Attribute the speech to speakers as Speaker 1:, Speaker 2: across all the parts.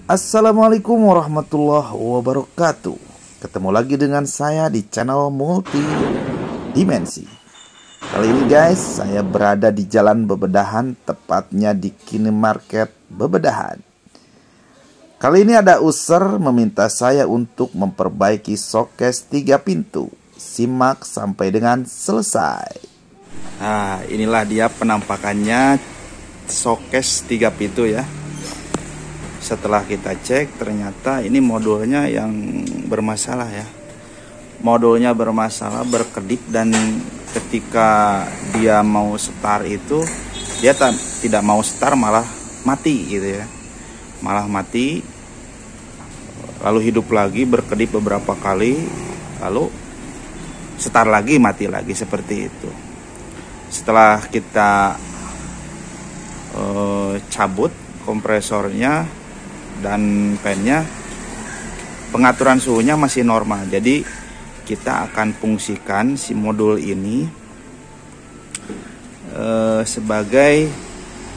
Speaker 1: Assalamualaikum warahmatullahi wabarakatuh. Ketemu lagi dengan saya di channel Multi Dimensi. Kali ini guys, saya berada di Jalan Bebedahan, tepatnya di Kini Market Bebedahan. Kali ini ada user meminta saya untuk memperbaiki showcase 3 pintu. Simak sampai dengan selesai. Nah, inilah dia penampakannya showcase 3 pintu ya. Setelah kita cek, ternyata ini modulnya yang bermasalah ya. Modulnya bermasalah, berkedip, dan ketika dia mau start itu dia tidak mau start, malah mati gitu ya. Malah mati, lalu hidup lagi, berkedip beberapa kali, lalu start lagi, mati lagi, seperti itu. Setelah kita cabut kompresornya dan pennya, pengaturan suhunya masih normal. Jadi kita akan fungsikan si modul ini sebagai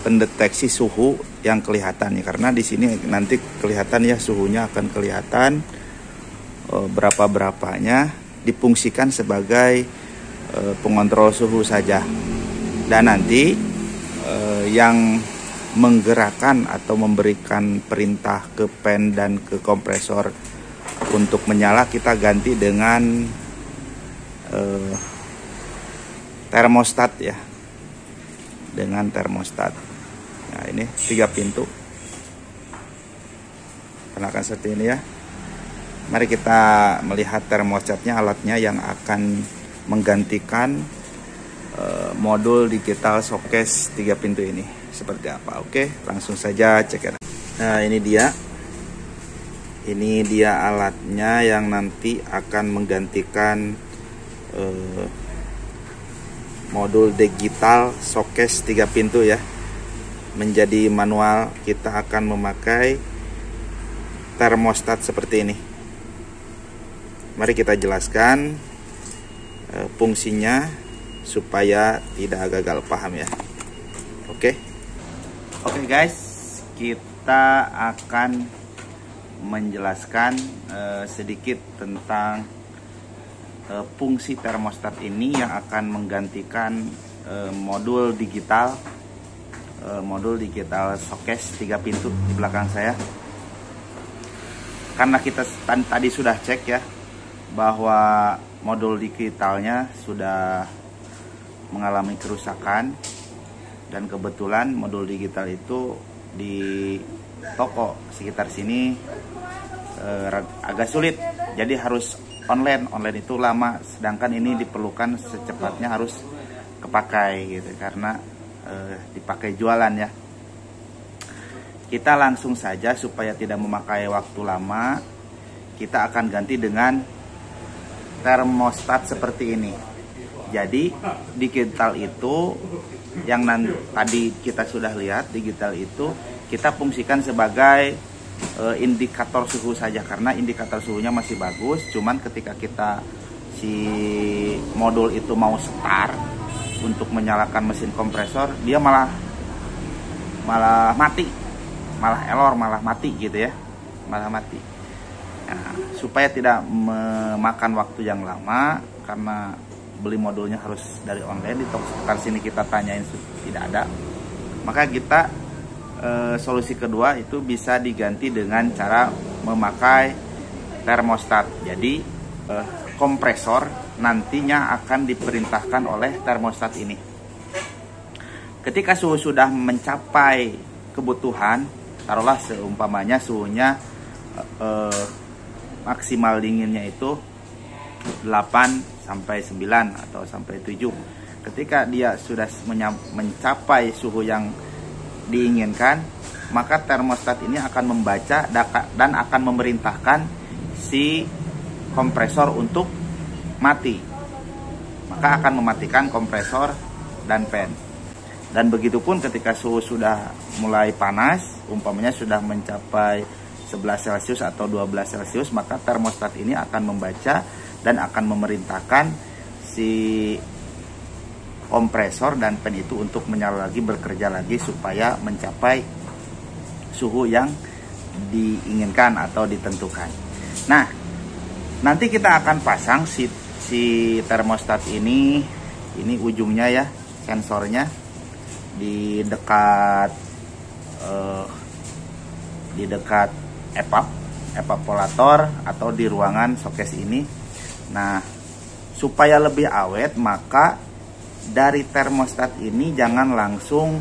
Speaker 1: pendeteksi suhu yang kelihatan ya, karena di sini nanti kelihatan ya, suhunya akan kelihatan berapa-berapanya, difungsikan sebagai pengontrol suhu saja. Dan nanti yang menggerakkan atau memberikan perintah ke fan dan ke kompresor untuk menyala, kita ganti dengan termostat ya, dengan termostat. Nah, ini 3 pintu kenakan seperti ini ya. Mari kita melihat termostatnya, alatnya yang akan menggantikan modul digital showcase 3 pintu ini seperti apa. Oke, langsung saja cek. Nah, ini dia alatnya yang nanti akan menggantikan modul digital showcase 3 pintu ya, menjadi manual. Kita akan memakai termostat seperti ini. Mari kita jelaskan fungsinya supaya tidak gagal paham ya. Oke guys, kita akan menjelaskan sedikit tentang fungsi termostat ini yang akan menggantikan modul digital showcase 3 pintu di belakang saya. Karena kita tadi sudah cek ya, bahwa modul digitalnya sudah mengalami kerusakan, dan kebetulan modul digital itu di toko sekitar sini agak sulit, jadi harus online itu lama, sedangkan ini diperlukan secepatnya, harus kepakai gitu, karena dipakai jualan ya. Kita langsung saja supaya tidak memakai waktu lama, kita akan ganti dengan termostat seperti ini. Jadi digital itu yang tadi kita sudah lihat, digital itu kita fungsikan sebagai indikator suhu saja, karena indikator suhunya masih bagus. Cuman ketika kita si modul itu mau start untuk menyalakan mesin kompresor, dia malah mati, malah error, malah mati gitu ya, malah mati. Nah, supaya tidak memakan waktu yang lama, karena beli modulnya harus dari online, di toko sekitar sini kita tanyain tidak ada, maka kita solusi kedua itu bisa diganti dengan cara memakai termostat. Jadi kompresor nantinya akan diperintahkan oleh termostat ini. Ketika suhu sudah mencapai kebutuhan, taruhlah seumpamanya suhunya maksimal dinginnya itu 8 sampai 9 atau sampai 7. Ketika dia sudah mencapai suhu yang diinginkan, maka termostat ini akan membaca dan akan memerintahkan si kompresor untuk mati. Maka akan mematikan kompresor dan fan. Dan begitupun ketika suhu sudah mulai panas, umpamanya sudah mencapai 11 Celcius atau 12 Celcius, maka termostat ini akan membaca dan akan memerintahkan si kompresor dan fan itu untuk menyala lagi, bekerja lagi supaya mencapai suhu yang diinginkan atau ditentukan. Nah, nanti kita akan pasang si termostat ini ujungnya ya, sensornya di dekat evaporator atau di ruangan showcase ini. Nah, supaya lebih awet, maka dari termostat ini jangan langsung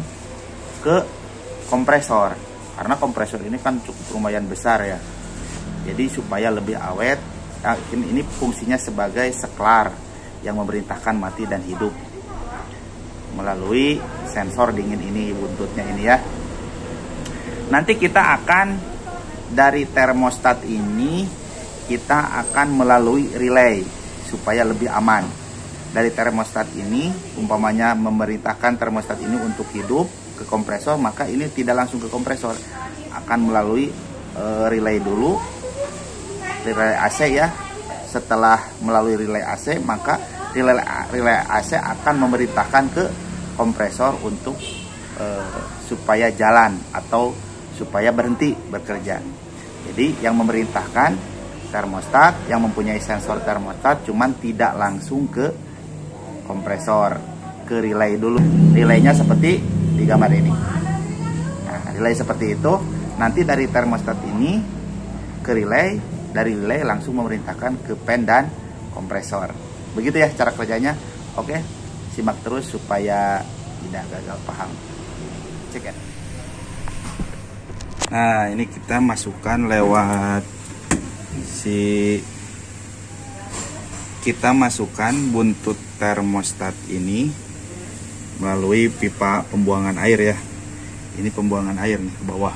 Speaker 1: ke kompresor, karena kompresor ini kan cukup lumayan besar ya. Jadi supaya lebih awet, ini fungsinya sebagai seklar yang memerintahkan mati dan hidup melalui sensor dingin ini, buntutnya ini ya. Nanti kita akan dari termostat ini kita akan melalui relay supaya lebih aman. Dari termostat ini umpamanya memerintahkan termostat ini untuk hidup ke kompresor, maka ini tidak langsung ke kompresor, akan melalui relay dulu, relay AC ya. Setelah melalui relay AC, maka relay AC akan memerintahkan ke kompresor untuk supaya jalan atau supaya berhenti bekerja. Jadi yang memerintahkan termostat, yang mempunyai sensor termostat, cuman tidak langsung ke kompresor, ke relay dulu. Relaynya seperti di gambar ini. Nah, relay seperti itu. Nanti dari termostat ini ke relay, dari relay langsung memerintahkan ke fan dan kompresor. Begitu ya cara kerjanya. Oke, simak terus supaya tidak gagal paham. Cek ya. Nah, ini kita masukkan lewat kita masukkan buntut termostat ini melalui pipa pembuangan air ya. Ini pembuangan air nih ke bawah.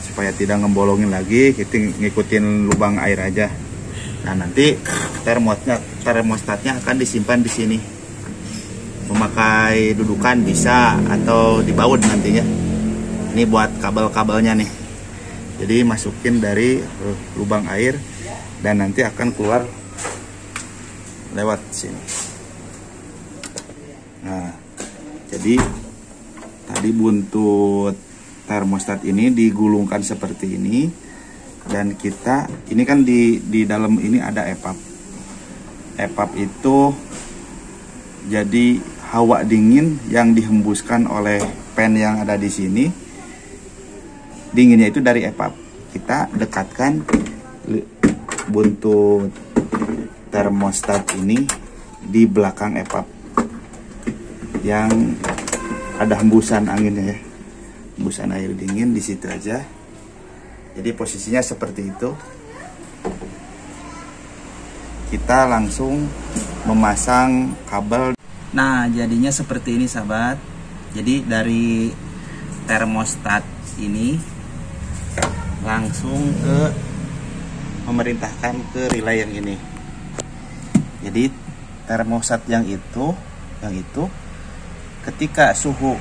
Speaker 1: Supaya tidak ngebolongin lagi, kita ngikutin lubang air aja. Nah, nanti termostatnya akan disimpan di sini. Memakai dudukan bisa atau di baut nantinya. Ini buat kabel-kabelnya nih. Jadi masukin dari lubang air dan nanti akan keluar lewat sini. Nah, jadi tadi buntut termostat ini digulungkan seperti ini, dan kita ini kan di dalam ini ada evap. Evap itu jadi hawa dingin yang dihembuskan oleh fan yang ada di sini. Dinginnya itu dari evap. Kita dekatkan buntut termostat ini di belakang evap yang ada hembusan anginnya ya, hembusan air dingin di situ aja. Jadi posisinya seperti itu. Kita langsung memasang kabel. Nah, jadinya seperti ini sahabat. Jadi dari termostat ini langsung ke memerintahkan ke relay yang ini. Jadi termostat yang itu ketika suhu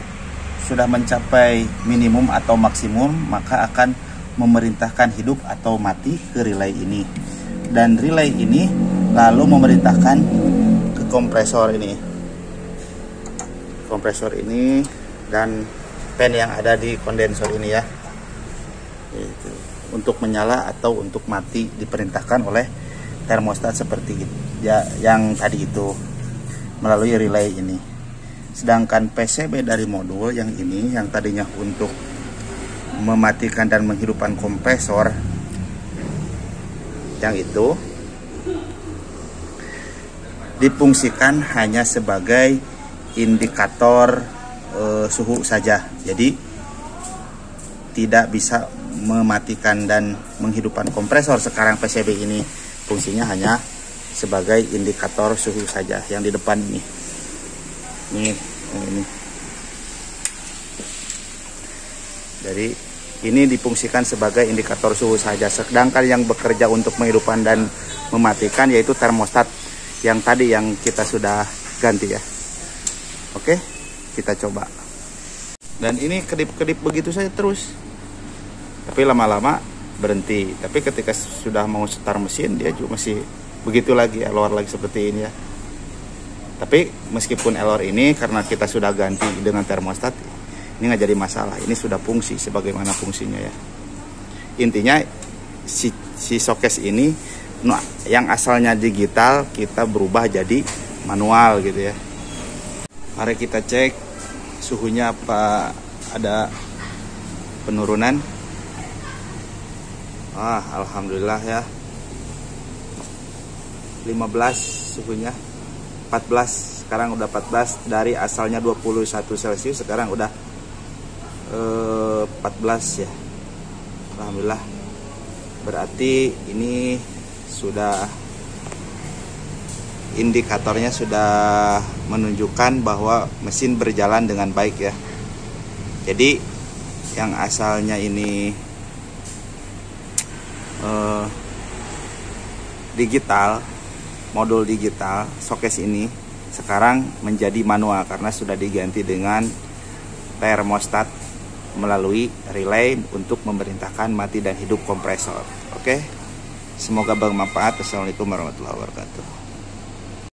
Speaker 1: sudah mencapai minimum atau maksimum, maka akan memerintahkan hidup atau mati ke relay ini. Dan relay ini lalu memerintahkan ke kompresor ini. Kompresor ini dan fan yang ada di kondensor ini ya. Itu. Untuk menyala atau untuk mati diperintahkan oleh termostat seperti itu ya, yang tadi itu melalui relay ini. Sedangkan PCB dari modul yang ini, yang tadinya untuk mematikan dan menghidupkan kompresor, yang itu difungsikan hanya sebagai indikator suhu saja. Jadi tidak bisa mematikan dan menghidupkan kompresor. Sekarang PCB ini fungsinya hanya sebagai indikator suhu saja, yang di depan ini. Ini. Jadi ini difungsikan sebagai indikator suhu saja. Sedangkan yang bekerja untuk menghidupkan dan mematikan yaitu termostat yang tadi yang kita sudah ganti ya. Oke, kita coba. Dan ini kedip-kedip begitu saja terus. Tapi lama-lama berhenti. Tapi ketika sudah mau start mesin, dia juga masih begitu lagi, error lagi seperti ini ya. Tapi meskipun error ini karena kita sudah ganti dengan termostat, ini nggak jadi masalah. Ini sudah fungsi sebagaimana fungsinya ya. intinya si showcase ini yang asalnya digital kita berubah jadi manual gitu ya. Mari kita cek suhunya apa ada penurunan. Alhamdulillah ya, 15 suhunya, 14, sekarang udah 14, dari asalnya 21 Celcius sekarang udah 14 ya. Alhamdulillah, berarti ini sudah indikatornya sudah menunjukkan bahwa mesin berjalan dengan baik ya. Jadi yang asalnya ini digital, modul digital showcase ini sekarang menjadi manual karena sudah diganti dengan termostat melalui relay untuk memerintahkan mati dan hidup kompresor. Oke, semoga bermanfaat. Assalamualaikum warahmatullahi wabarakatuh.